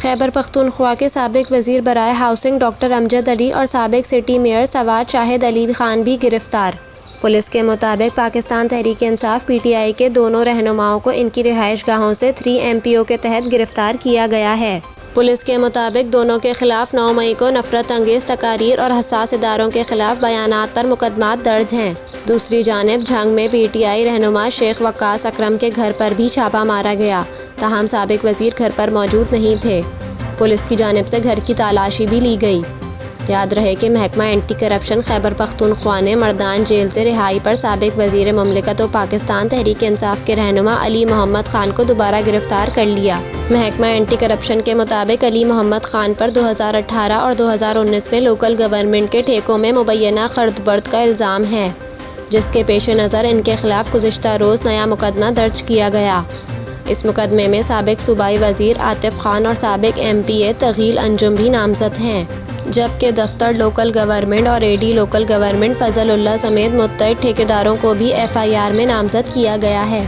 खैबर पख्तूनख्वा के साबिक वज़ीर बराए हाउसिंग डॉक्टर अमजद अली और साबिक सिटी मेयर सवाद शाहिद अली खान भी गिरफ्तार। पुलिस के मुताबिक पाकिस्तान तहरीक इंसाफ PTI के दोनों रहनुमाओं को इनकी रिहाइश गाहों से 3 MPO के तहत गिरफ्तार किया गया है। पुलिस के मुताबिक दोनों के खिलाफ 9 मई को नफरत अंगेज़ तकारीर और हसास इदारों के खिलाफ बयानात पर मुकदमात दर्ज हैं। दूसरी जानिब झंग में PTI रहनुमा शेख वक्कास अकरम के घर पर भी छापा मारा गया, ताहम साबिक वज़ीर घर पर मौजूद नहीं थे। पुलिस की जानिब से घर की तलाशी भी ली गई। याद रहे कि महकमा एंटी करप्शन खैबर पख्तूनख्वा ने मर्दान जेल से रिहाई पर साबिक वज़ीर मुमलिकत व पाकिस्तान तहरीक इंसाफ के रहनुमा अली मोहम्मद खान को दोबारा गिरफ्तार कर लिया। महकमा एंटी करप्शन के मुताबिक अली मोहम्मद खान पर 2018 और 2019 में लोकल गवर्नमेंट के ठेकों में मुबैना खर्द बर्द का इल्ज़ाम है, जिसके पेश नज़र इनके खिलाफ गुज़िश्ता रोज़ नया मुकदमा दर्ज किया गया। इस मुकदमे में साबिक सूबाई वज़ीर आतिफ खान और साबिक MPA तगील अंजुम भी नामज़द हैं, जबकि दफ्तर लोकल गवर्नमेंट और AD लोकल गवर्नमेंट फजल उल्लाह समेत मुत्तहिद ठेकेदारों को भी FIR में नामज़द किया गया है।